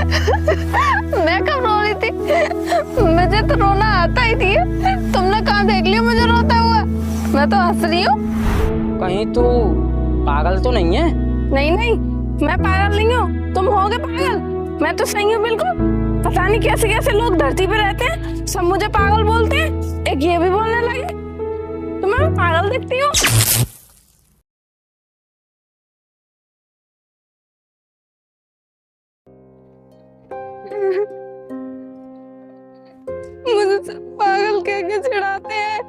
मैं कब रो रही थी? मुझे तो रोना आता ही थी। तुमने कहाँ देख लिया मुझे रोता हुआ? मैं तो हंस रही हूँ। कहीं तू पागल तो नहीं है? नहीं नहीं, मैं पागल नहीं हूँ। तुम होगे पागल, मैं तो सही हूँ बिल्कुल। पता नहीं कैसे कैसे लोग धरती पे रहते हैं, सब मुझे पागल बोलते हैं। एक ये भी बोलने लगे। तुम्हें मैं पागल दिखती हूँ? मुझे सब पागल कह के चिढ़ाते हैं,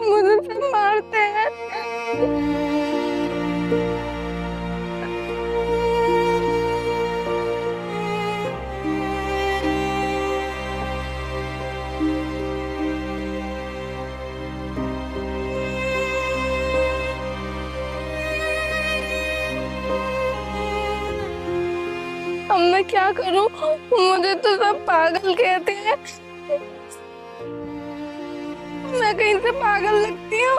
मुझे सब मारते हैं। अब मैं क्या करूं? मुझे तो सब पागल कहते हैं। मैं कहीं से पागल लगती हूँ।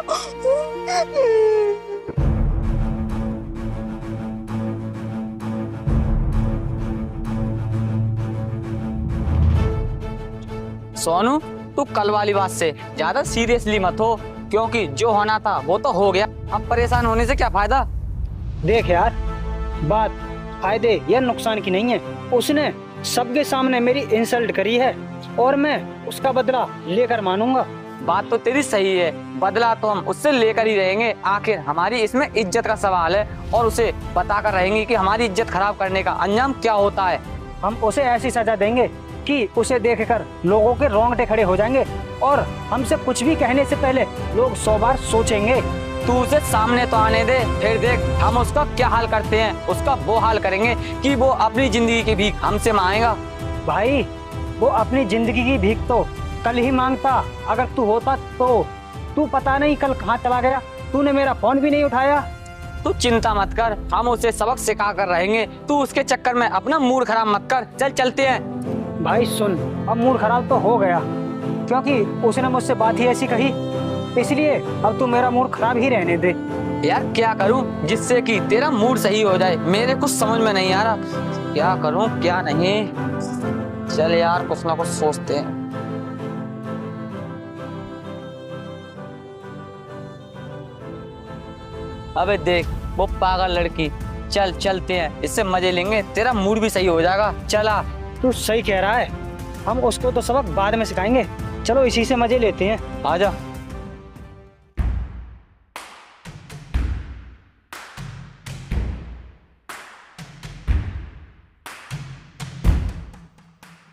सोनू, तू कल वाली बात से ज्यादा सीरियसली मत हो, क्योंकि जो होना था वो तो हो गया। अब परेशान होने से क्या फायदा? देख यार, बात फायदे या नुकसान की नहीं है। उसने सबके सामने मेरी इंसल्ट करी है और मैं उसका बदला लेकर मानूंगा। बात तो तेरी सही है, बदला तो हम उससे लेकर ही रहेंगे। आखिर हमारी इसमें इज्जत का सवाल है और उसे बताकर रहेंगे कि हमारी इज्जत खराब करने का अंजाम क्या होता है। हम उसे ऐसी सजा देंगे कि उसे देखकर लोगों के रोंगटे खड़े हो जाएंगे और हमसे कुछ भी कहने से पहले लोग 100 बार सोचेंगे। तू उसे सामने तो आने दे, फिर देख हम उसका क्या हाल करते हैं। उसका वो हाल करेंगे कि वो अपनी जिंदगी की भीख हमसे मांगेगा। भाई, वो अपनी जिंदगी की भीख तो कल ही मांगता अगर तू होता तो। तू पता नहीं कल कहाँ चला गया, तूने मेरा फोन भी नहीं उठाया। तू चिंता मत कर, हम उसे सबक सिखा कर रहेंगे। तू उसके चक्कर में अपना मूड खराब मत कर। चल चलते हैं। भाई सुन, अब मूड खराब तो हो गया क्योंकि उसने मुझसे बात ही ऐसी कही, इसलिए अब तू मेरा मूड खराब ही रहने दे। यार क्या करूं जिससे कि तेरा मूड सही हो जाए? मेरे कुछ समझ में नहीं आ रहा, क्या करूं क्या नहीं। चल यार, कुछ ना कुछ सोचते हैं। अबे देख वो पागल लड़की। चल चलते हैं, इससे मजे लेंगे, तेरा मूड भी सही हो जाएगा। चला। तू सही कह रहा है, हम उसको तो सबक बाद में सिखाएंगे। चलो इसी से मजे लेते हैं। आजा।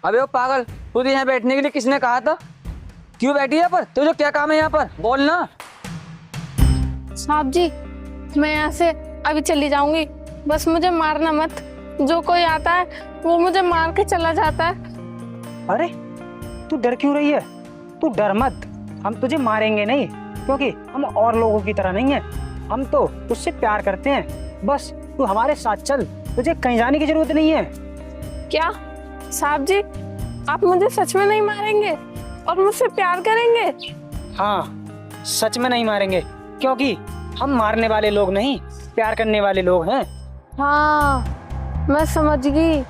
अबे वो पागल, तुझे यहाँ बैठने के लिए किसने कहा था? क्यों बैठी है यहाँ पर? तुझे क्या काम है यहाँ पर? बोल ना। साहब जी, मैं यहाँ से अभी चली जाऊंगी, बस मुझे मारना मत। जो कोई आता है वो मुझे मार के चला जाता है। अरे तू डर क्यों रही है? तू डर मत, हम तुझे मारेंगे नहीं, क्योंकि हम और लोगों की तरह नहीं है। हम तो तुझसे प्यार करते हैं। बस तू हमारे साथ चल, तुझे कहीं जाने की जरूरत नहीं है। क्या साहब जी, आप मुझे सच में नहीं मारेंगे और मुझसे प्यार करेंगे? हाँ, सच में नहीं मारेंगे, क्योंकि हम मारने वाले लोग नहीं, प्यार करने वाले लोग हैं। हाँ, मैं समझ गई,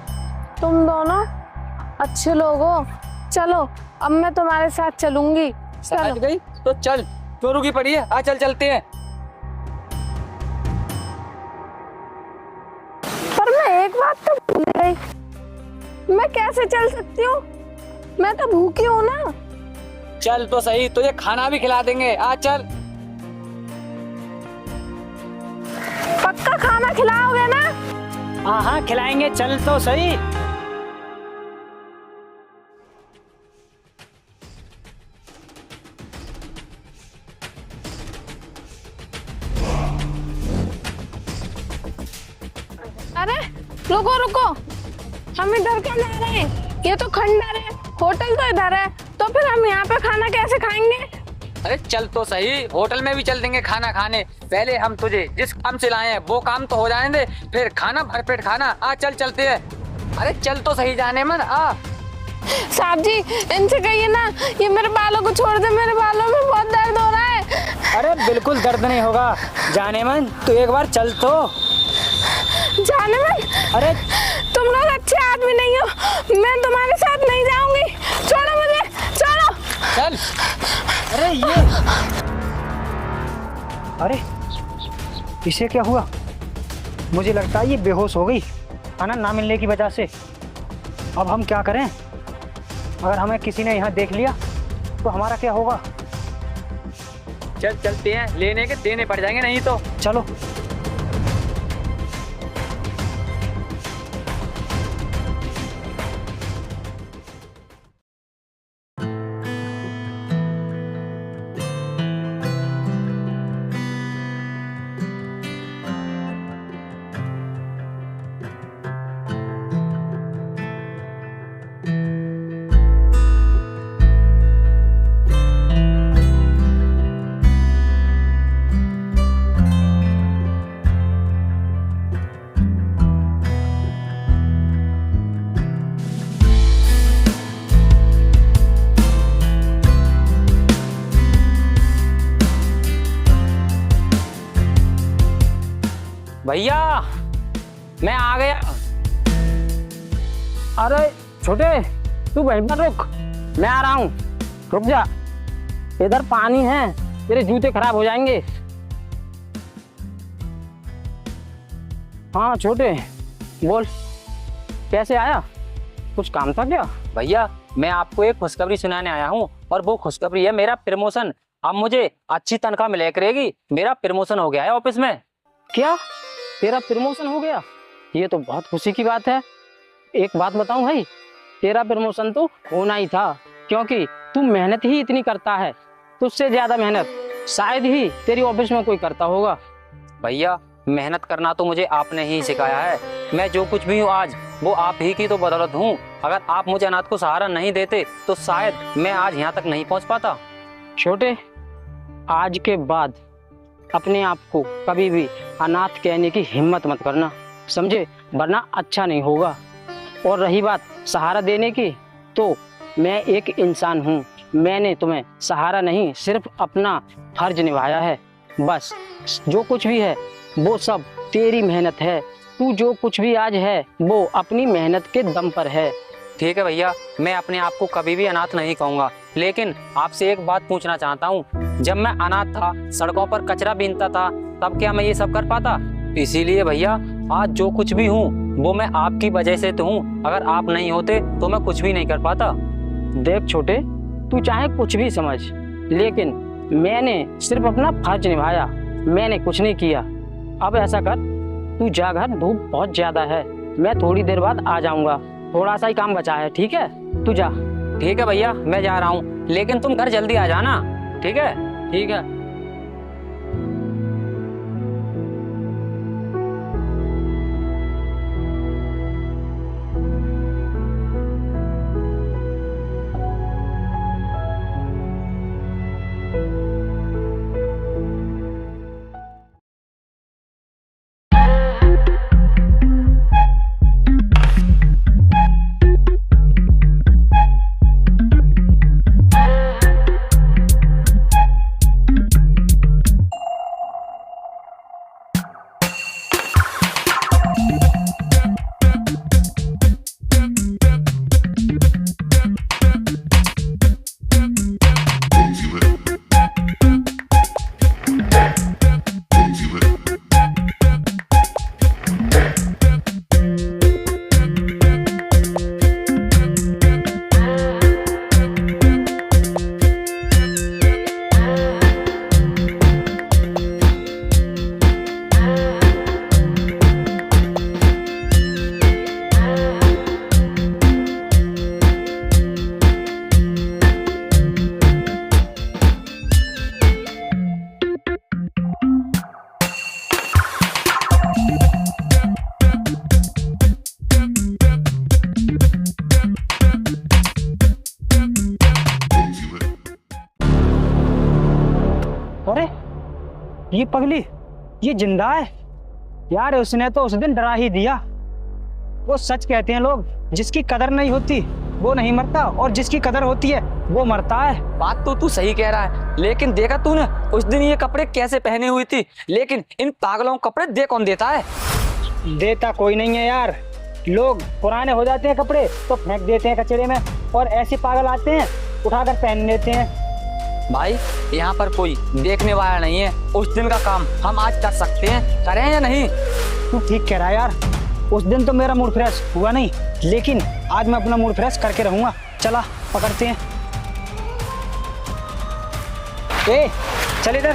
तुम दोनों अच्छे लोग हो। चलो अब मैं तुम्हारे साथ चलूंगी। समझ गई तो चल, क्यों रुकी पड़ी है? आ चल चलते हैं। पर मैं एक बात तो भूल गई, मैं कैसे चल सकती हूँ? मैं तो भूखी हूँ ना। चल तो सही, तुझे खाना भी खिला देंगे। आ चल। पक्का खाना खिलाओगे ना? हाँ हाँ खिलाएंगे, चल तो सही। अरे रुको रुको, हम इधर क्या जा रहे हैं? ये तो खंडर है, होटल तो इधर है, तो फिर हम यहाँ पे खाना कैसे खाएंगे? अरे चल तो सही, होटल में भी चल देंगे खाना खाने। पहले हम तुझे जिस काम से लाए हैं वो काम तो हो जाने दे, फिर खाना भरपेट खाना। आ चल चलते हैं। अरे चल तो सही जाने मन। आ साहब जी, इनसे कहिए ना ये मेरे बालों को छोड़ दे, मेरे बालों में बहुत दर्द हो रहा है। अरे बिल्कुल दर्द नहीं होगा जाने मन, तू एक बार चल तो। जाने मन? अरे तुम लोग अच्छे मैं तुम्हारे साथ नहीं जाऊंगी, छोड़ो मुझे, छोड़ो। चल। अरे ये, अरे इसे क्या हुआ? मुझे लगता है ये बेहोश हो गई खाना ना मिलने की वजह से। अब हम क्या करें? अगर हमें किसी ने यहाँ देख लिया तो हमारा क्या होगा? चल चलते हैं, लेने के देने पड़ जाएंगे नहीं तो। चलो। भैया मैं आ गया। अरे छोटे, तू वहीं पर रुक, मैं आ रहा हूँ। रुक जा, इधर पानी है, तेरे जूते खराब हो जाएंगे। हाँ छोटे, बोल, कैसे आया? कुछ काम था क्या? भैया मैं आपको एक खुशखबरी सुनाने आया हूँ, और वो खुशखबरी है मेरा प्रमोशन। अब मुझे अच्छी तनख्वाह मिला करेगी। मेरा प्रमोशन हो गया है ऑफिस में। क्या तेरा प्रमोशन हो गया? ये तो बहुत खुशी की बात है। एक बात बताऊं भाई, तेरा प्रमोशन तो होना ही था, क्योंकि तू मेहनत ही इतनी करता है। तुझसे ज्यादा मेहनत शायद ही तेरी ऑफिस में कोई करता होगा। भैया मेहनत करना तो मुझे आपने ही सिखाया है। मैं जो कुछ भी हूँ आज, वो आप ही की तो बदौलत हूँ। अगर आप मुझे अनाथ को सहारा नहीं देते तो शायद मैं आज यहाँ तक नहीं पहुँच पाता। छोटे, आज के बाद अपने आप को कभी भी अनाथ कहने की हिम्मत मत करना, समझे? वरना अच्छा नहीं होगा। और रही बात सहारा देने की, तो मैं एक इंसान हूँ। मैंने तुम्हें सहारा नहीं, सिर्फ अपना फर्ज निभाया है। बस जो कुछ भी है वो सब तेरी मेहनत है। तू जो कुछ भी आज है वो अपनी मेहनत के दम पर है। ठीक है भैया, मैं अपने आप को कभी भी अनाथ नहीं कहूँगा। लेकिन आपसे एक बात पूछना चाहता हूँ, जब मैं अनाथ था, सड़कों पर कचरा बीनता था, तब क्या मैं ये सब कर पाता? इसीलिए भैया आज जो कुछ भी हूँ वो मैं आपकी वजह से तो हूँ। अगर आप नहीं होते तो मैं कुछ भी नहीं कर पाता। देख छोटे, तू चाहे कुछ भी समझ, लेकिन मैंने सिर्फ अपना फर्ज निभाया, मैंने कुछ नहीं किया। अब ऐसा कर, तू जा घर, धूप बहुत ज्यादा है, मैं थोड़ी देर बाद आ जाऊंगा। थोड़ा सा ही काम बचा है, ठीक है? तू जा। ठीक है भैया, मैं जा रहा हूँ, लेकिन तुम घर जल्दी आ जाना। ठीक है? ठीक है। अरे ये पगली, ये जिंदा है यार। उसने तो उस दिन डरा ही दिया। वो सच कहते हैं लोग, जिसकी कदर नहीं होती वो नहीं मरता, और जिसकी कदर होती है वो मरता है। बात तो तू सही कह रहा है, लेकिन देखा तूने उस दिन ये कपड़े कैसे पहने हुई थी? लेकिन इन पागलों को कपड़े दे कौन देता है? देता कोई नहीं है यार, लोग पुराने हो जाते हैं कपड़े तो फेंक देते हैं कचरे में, और ऐसे पागल आते हैं उठाकर पहन लेते हैं। भाई यहाँ पर कोई देखने वाला नहीं है, उस दिन का काम हम आज कर सकते हैं, करें या नहीं? तू ठीक कह रहा है यार, उस दिन तो मेरा मूड फ्रेश हुआ नहीं, लेकिन आज मैं अपना मूड फ्रेश करके रहूंगा। चला पकड़ते हैं। ए चल इधर।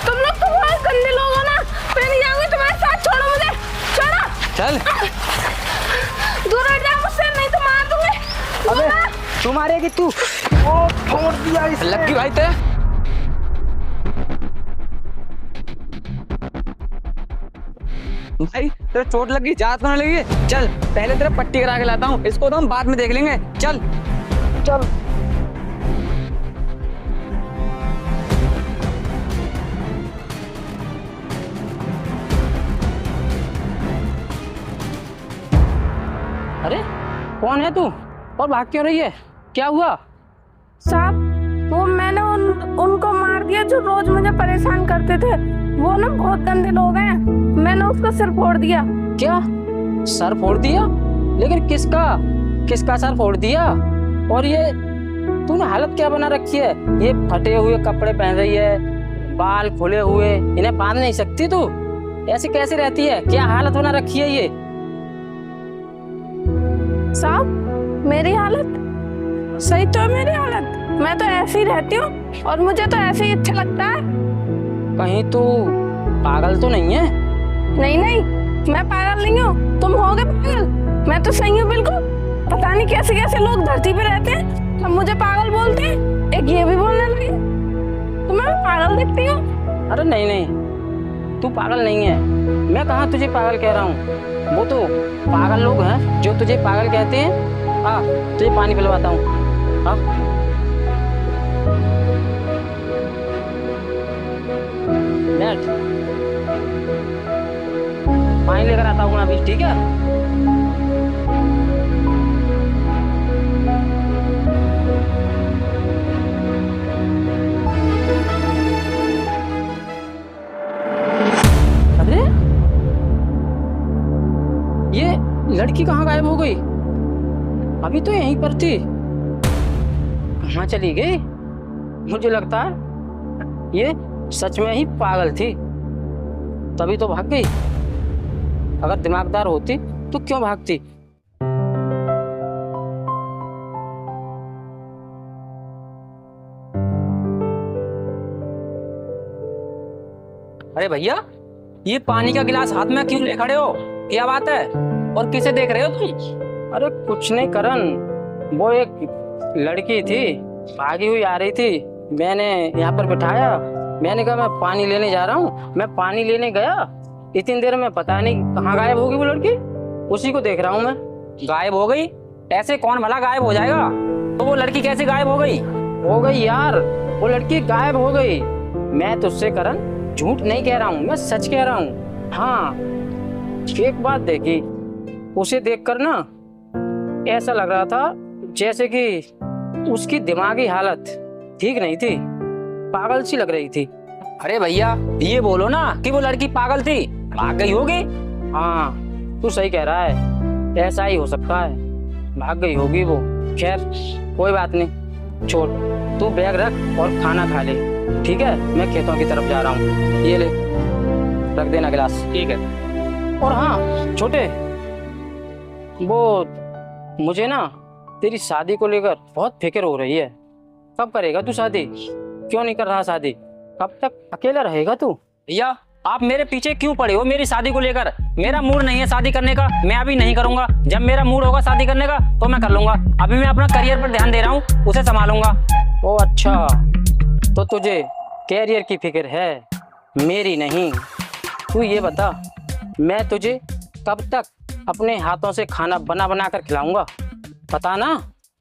तुम लोग तो बहुत गंदे लोग हो ना, मैं नहीं जाऊंगी तुम्हारे साथ, छोड़ो मुझे, छोड़ो। चल दूर हट जाओ मुझसे, नहीं तो मार दूंगी। अबे तू मारेगी तू। ओ छोड़ दिया इसने। लक्की भाई ते भाई तेरे चोट लगी, जात होने लगी। चल पहले तेरे पट्टी करा के लाता हूँ, इसको तो हम बाद में देख लेंगे। चल चल। अरे कौन है तू और भाग क्यों रही है? क्या हुआ? साहब वो मैंने उनको मार दिया जो रोज मुझे परेशान करते थे। वो ना बहुत गंदे लोग हैं, मैंने उसका सिर फोड़ दिया। क्या सर फोड़ दिया? लेकिन किसका सर फोड़ दिया? और ये तूने हालत क्या बना रखी है? ये फटे हुए कपड़े पहन रही है, बाल खुले हुए, इन्हें बांध नहीं सकती तू? ऐसे कैसे रहती है? क्या हालत बना रखी है ये? साहब मेरी हालत सही तो है, मेरी हालत मैं तो ऐसे ही रहती हूँ और मुझे तो ऐसे ही अच्छा लगता है। कहीं तू पागल तो नहीं है? नहीं नहीं, मैं पागल नहीं हूँ, तुम होगे पागल। मैं तो सही हूँ बिल्कुल। पता नहीं कैसे कैसे लोग धरती पे रहते हैं, सब मुझे पागल बोलते हैं। एक ये भी बोलने लगी, तुम्हें मैं पागल दिखती हूँ? अरे नहीं, तू पागल नहीं है। मैं कहाँ तुझे पागल कह रहा हूँ, वो तो पागल लोग हैं जो तुझे पागल कहते हैं। हाँ तुझे पानी पिलवाता हूँ। हाँ बैठ, पानी लेकर आता हूँ अभी, ठीक है? अरे ये लड़की कहाँ गायब हो गई? अभी तो यहीं पर थी, कहाँ चली गई? मुझे लगता है ये सच में ही पागल थी, तभी तो भाग गई। अगर दिमागदार होती तो क्यों भागती? अरे भैया, ये पानी का गिलास हाथ में क्यों ले खड़े हो? क्या बात है? और किसे देख रहे हो तुम? अरे कुछ नहीं करण, वो एक लड़की थी, भागी हुई आ रही थी, मैंने यहाँ पर बिठाया, मैंने कहा मैं पानी लेने जा रहा हूँ। मैं पानी लेने गया, इतनी देर में पता नहीं कहाँ गायब होगी वो लड़की, उसी को देख रहा हूँ मैं। गायब हो गई? ऐसे कौन भला गायब हो जाएगा? तो वो लड़की कैसे गायब हो गई? हो गई यार, वो लड़की गायब हो गई। मैं तुझसे करण झूठ नहीं कह रहा हूँ, मैं सच कह रहा हूँ। हाँ एक बात देखी, उसे देखकर ना ऐसा लग रहा था जैसे कि उसकी दिमागी हालत ठीक नहीं थी, पागल सी लग रही थी। अरे भैया ये बोलो ना कि वो लड़की पागल थी, भाग गई होगी। हाँ तू सही कह रहा है, ऐसा ही हो सकता है, भाग गई होगी वो। खैर कोई बात नहीं, छोड़, तू बैग रख और खाना खा ले, ठीक है? मैं खेतों की तरफ जा रहा हूँ, ये ले रख देना गिलास, ठीक है? और हाँ छोटे, वो मुझे ना तेरी शादी को लेकर बहुत फिक्र हो रही है। कब करेगा तू शादी? क्यों नहीं कर रहा शादी? कब तक अकेला रहेगा तू? भैया आप मेरे पीछे क्यों पड़े हो मेरी शादी को लेकर? मेरा मूड नहीं है शादी करने का, मैं अभी नहीं करूंगा। जब मेरा मूड होगा शादी करने का तो मैं कर लूंगा। अभी मैं अपना करियर पर ध्यान दे रहा हूँ, उसे संभालूंगा। ओ अच्छा, तो तुझे कैरियर की फिक्र है, मेरी नहीं। तू ये बता, मैं तुझे कब तक अपने हाथों से खाना बना बना कर खिलाऊंगा, पता ना?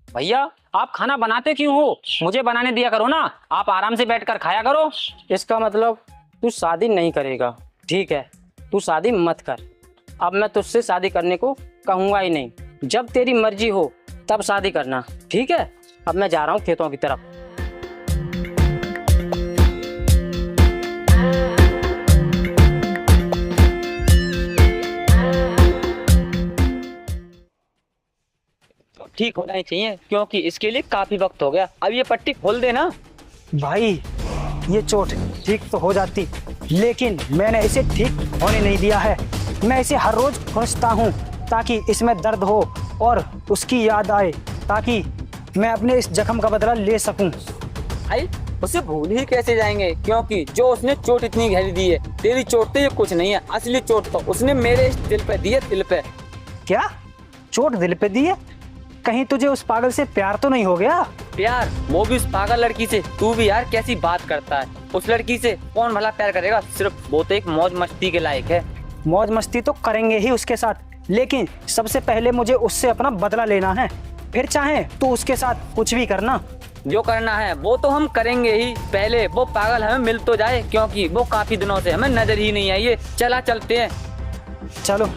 भैया आप खाना बनाते क्यों हो? मुझे बनाने दिया करो ना, आप आराम से बैठकर खाया करो। इसका मतलब तू शादी नहीं करेगा, ठीक है? तू शादी मत कर, अब मैं तुझसे शादी करने को कहूँगा ही नहीं। जब तेरी मर्जी हो तब शादी करना, ठीक है? अब मैं जा रहा हूँ खेतों की तरफ। ठीक होना ही चाहिए, क्योंकि इसके लिए काफी वक्त हो गया। अब ये पट्टी खोल देना। भाई ये चोट ठीक तो हो जाती, लेकिन मैंने इसे ठीक होने नहीं दिया है। मैं इसे हर रोज खोजता हूँ ताकि इसमें दर्द हो और उसकी याद आए, ताकि मैं अपने इस जख्म का बदला ले सकूं। भाई उसे भूल ही कैसे जाएंगे, क्योंकि जो उसने चोट इतनी गहरी दी है, तेरी चोट तो ये कुछ नहीं है। असली चोट तो उसने मेरे इस दिल पे दी है, दिल पे। क्या चोट दिल पे दी है? कहीं तुझे उस पागल से प्यार तो नहीं हो गया? प्यार? वो भी उस पागल लड़की से। तू भी यार कैसी बात करता है। उस लड़की से कौन भला प्यार करेगा? सिर्फ वो तो एक मौज मस्ती के लायक है। मौज मस्ती तो करेंगे ही उसके साथ, लेकिन सबसे पहले मुझे उससे अपना बदला लेना है। फिर चाहे तो उसके साथ कुछ भी करना। जो करना है वो तो हम करेंगे ही। पहले वो पागल हमें मिल तो जाए, क्योंकि वो काफी दिनों से हमें नजर ही नहीं आई है। चला चलते हैं। चलो।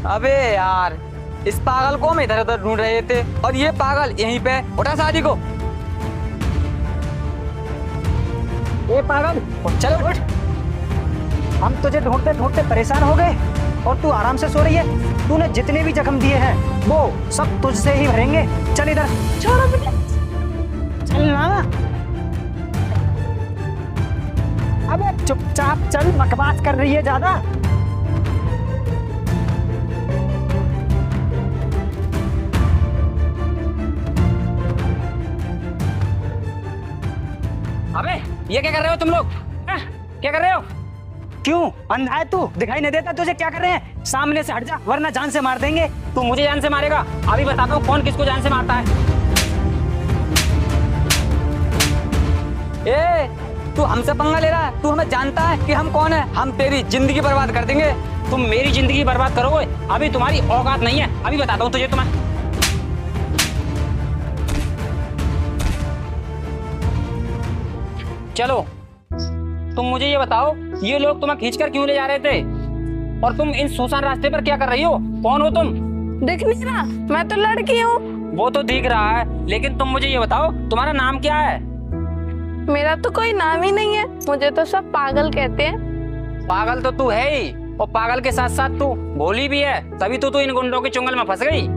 अबे यार, इस पागल को हम इधर उधर ढूंढ रहे थे और ये पागल यहीं पे। उठा शादी को। ए पागल, चल उठ। हम तुझे ढूंढते ढूंढते परेशान हो गए और तू आराम से सो रही है। तूने जितने भी जख्म दिए हैं वो सब तुझसे ही भरेंगे। चल इधर। छोड़ो मुझे। चल ना। अबे चुपचाप चल, बकवास कर रही है ज्यादा। अबे ये क्या कर रहे हो तुम लोग? क्या कर रहे हो? क्यों अंधा है तू? दिखाई नहीं देता तुझे क्या कर रहे हैं? सामने से हट जा वरना जान से मार देंगे। तू मुझे जान से मारेगा? अभी बताता हूँ कौन किसको जान से मारता है। ए, तू हमसे पंगा ले रहा है? तू हमें जानता है कि हम कौन है? हम तेरी जिंदगी बर्बाद कर देंगे। तुम मेरी जिंदगी बर्बाद करोगे? अभी तुम्हारी औकात नहीं है। अभी बताता हूँ तुझे। तुम्हें चलो, तुम मुझे ये बताओ, ये लोग तुम्हें खींचकर क्यों ले जा रहे थे? और तुम इन सुनसान रास्ते पर क्या कर रही हो? कौन हो तुम? दिख नहीं रहा? मैं तो लड़की हूँ। वो तो दिख रहा है, लेकिन तुम मुझे ये बताओ तुम्हारा नाम क्या है? मेरा तो कोई नाम ही नहीं है, मुझे तो सब पागल कहते हैं। पागल तो तू है ही, और पागल के साथ साथ तू भोली भी है, तभी तो तू इन गुंडों के चुंगल में फंस गई।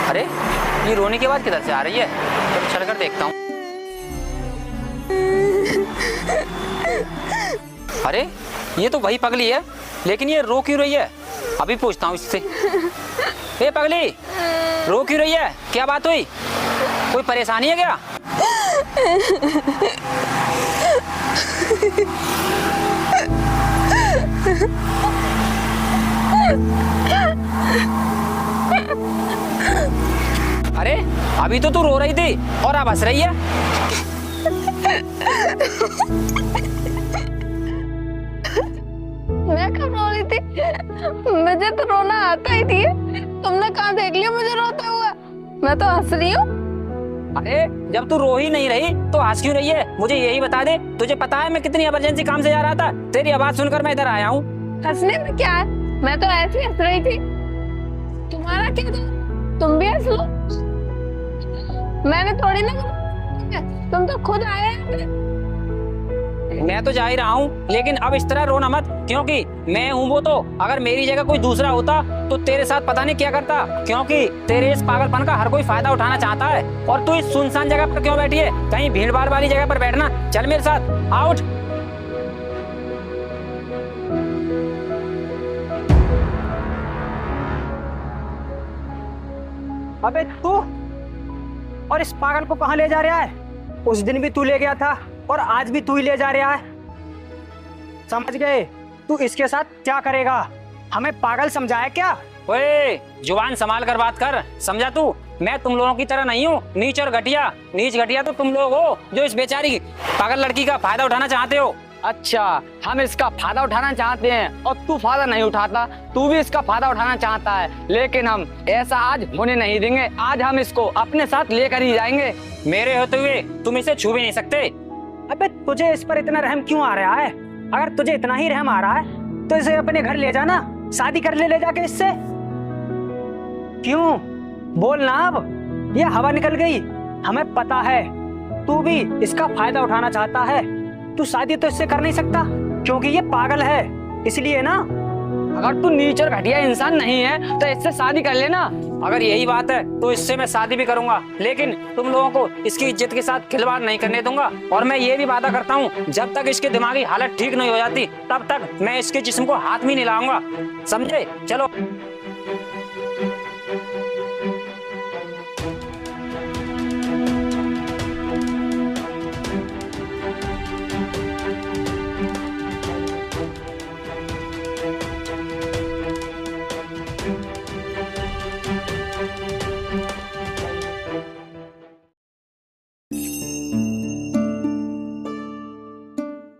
अरे ये रोने की आवाज किधर से आ रही है? तो चल कर देखता हूँ। अरे ये तो वही पगली है, लेकिन ये रो क्यों रही है? अभी पूछता हूँ इससे। ए पगली, रो क्यों रही है? क्या बात हुई? कोई परेशानी है क्या? अरे अभी तो तू रो रही थी और अब हंस रही है। मैं कब रो रही थी? मुझे तो रोना आता ही थी। तुमने कहाँ देख लिया मुझे रोते हुए? मैं तो हंस रही हूँ। अरे जब तू रो ही नहीं रही तो हंस क्यों रही है? मुझे यही बता दे। तुझे पता है मैं कितनी इमरजेंसी काम से जा रहा था, तेरी आवाज सुनकर मैं इधर आया हूँ। हंसने में क्या है? मैं तो ऐसे ही हंस रही थी। तुम्हारा क्या था? तुम भी हंस लो। मैंने थोड़ी ना, तुम तो खुद आए हैं। मैं तो जा ही रहा हूँ, लेकिन अब इस तरह रोना मत, क्योंकि मैं हूँ वो तो। अगर मेरी जगह कोई दूसरा होता तो तेरे साथ पता नहीं क्या करता, क्योंकि तेरे इस पागलपन का हर कोई फायदा उठाना चाहता है। और तू इस सुनसान जगह पर क्यों बैठी है? कहीं भीड़ भाड़ वाली जगह पर बैठना। चल मेरे साथ, आउट। अबे तू और इस पागल को कहाँ ले जा रहा है? उस दिन भी तू ले गया था और आज भी तू ही ले जा रहा है। समझ गए? तू इसके साथ क्या करेगा? हमें पागल समझाया क्या? ओए जुबान संभाल कर बात कर, समझा तू? मैं तुम लोगों की तरह नहीं हूँ नीच और घटिया। नीच घटिया तो तुम लोग हो जो इस बेचारी पागल लड़की का फायदा उठाना चाहते हो। अच्छा, हम इसका फायदा उठाना चाहते हैं और तू फायदा नहीं उठाता। तू भी इसका फायदा उठाना चाहता है, लेकिन हम ऐसा आज होने नहीं देंगे। आज हम इसको अपने साथ लेकर ही जाएंगे। मेरे होते हुए तुम इसे छू भी नहीं सकते। अबे तुझे इस पर इतना रहम क्यों आ रहा है? अगर तुझे इतना ही रहम आ रहा है तो इसे अपने घर ले जाना, शादी कर ले जाके इससे। क्यों? बोल ना अब, ये हवा निकल गई। हमें पता है तू भी इसका फायदा उठाना चाहता है। तू शादी तो इससे कर नहीं सकता क्योंकि ये पागल है, इसलिए ना। अगर तू नीच और घटिया इंसान नहीं है तो इससे शादी कर लेना। अगर यही बात है तो इससे मैं शादी भी करूंगा, लेकिन तुम लोगों को इसकी इज्जत के साथ खिलवाड़ नहीं करने दूंगा। और मैं ये भी वादा करता हूँ, जब तक इसकी दिमागी हालत ठीक नहीं हो जाती तब तक मैं इसके जिस्म को हाथ में नहीं लाऊंगा, समझे? चलो।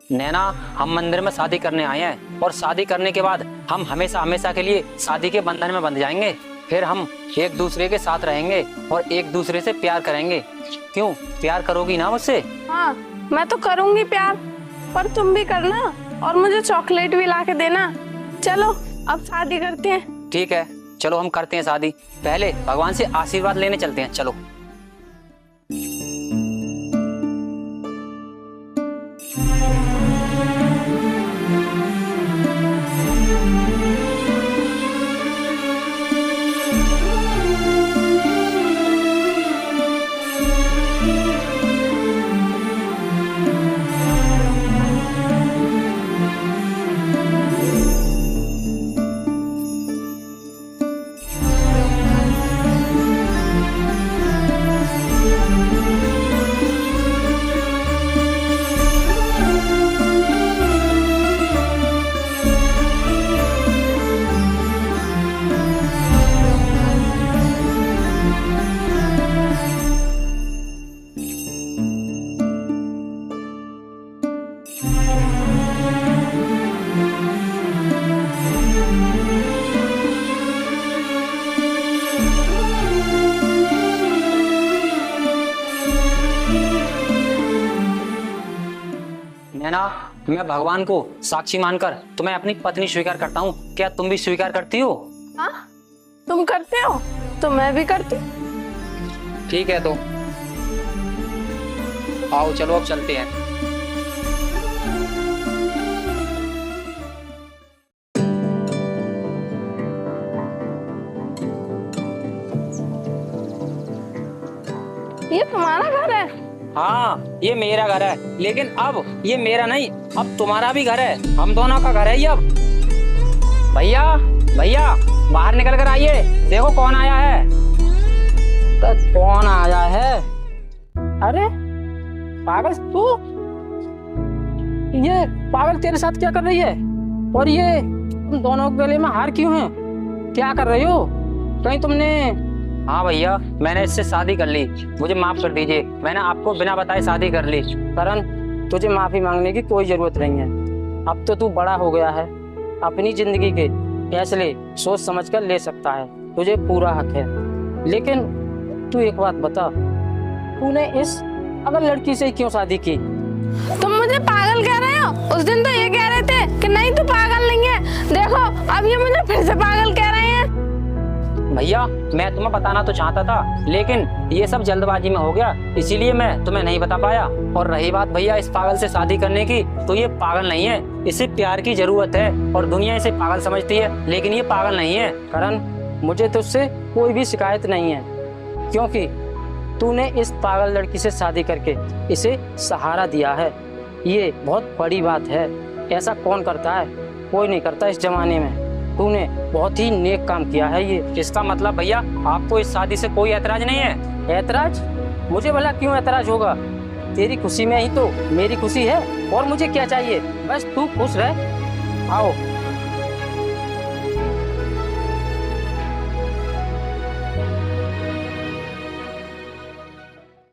नैना, हम मंदिर में शादी करने आए हैं और शादी करने के बाद हम हमेशा हमेशा के लिए शादी के बंधन में बंध जाएंगे। फिर हम एक दूसरे के साथ रहेंगे और एक दूसरे से प्यार करेंगे। क्यों, प्यार करोगी ना मुझसे? हाँ, मैं तो करूंगी प्यार, पर तुम भी करना और मुझे चॉकलेट भी ला के देना। चलो अब शादी करते हैं। ठीक है, चलो हम करते हैं शादी। पहले भगवान से आशीर्वाद लेने चलते हैं, चलो। नैना, मैं भगवान को साक्षी मानकर तुम्हें अपनी पत्नी स्वीकार करता हूँ। क्या तुम भी स्वीकार करती हो? हाँ, तुम करते हो तो मैं भी करती हूँ। ठीक है, तो आओ चलो अब चलते हैं। ये तुम्हारा घर है? हाँ, ये मेरा घर है, लेकिन अब ये मेरा नहीं, अब तुम्हारा भी घर है। हम दोनों का घर है ये अब। भैया, भैया, बाहर निकल कर आइए, देखो कौन आया है। तो कौन आया है? अरे पागल तू, ये पागल तेरे साथ क्या कर रही है? और ये तुम दोनों के गले में हार क्यों है? क्या कर रही हो? कहीं तुमने? हाँ भैया, मैंने इससे शादी कर ली, मुझे माफ कर दीजिए। मैंने आपको बिना बताए शादी कर ली। करण, तुझे माफी मांगने की कोई जरूरत नहीं है। अब तो तू बड़ा हो गया है, अपनी जिंदगी के फैसले सोच समझ कर ले सकता है, तुझे पूरा हक है। लेकिन तू एक बात बता, तूने इस अगर लड़की से क्यों शादी की? तुम मुझे पागल कह रहे हो? उस दिन तो ये कह रहे थे कि नहीं तू पागल नहीं है, देखो अब ये मुझे फिर से पागल कह रहे हैं। भैया, मैं तुम्हें बताना तो चाहता था, लेकिन ये सब जल्दबाजी में हो गया, इसीलिए मैं तुम्हें नहीं बता पाया। और रही बात भैया इस पागल से शादी करने की, तो ये पागल नहीं है, इसे प्यार की जरूरत है और दुनिया इसे पागल समझती है, लेकिन ये पागल नहीं है। करण, मुझे तुझसे कोई भी शिकायत नहीं है, क्योंकि तूने इस पागल लड़की से शादी करके इसे सहारा दिया है। ये बहुत बड़ी बात है, ऐसा कौन करता है? कोई नहीं करता इस जमाने में। तूने बहुत ही नेक काम किया है ये। इसका मतलब भैया आपको इस शादी से कोई ऐतराज नहीं है? ऐतराज? मुझे भला क्यों ऐतराज होगा? तेरी खुशी में ही तो मेरी खुशी है, और मुझे क्या चाहिए? बस तू खुश रह। आओ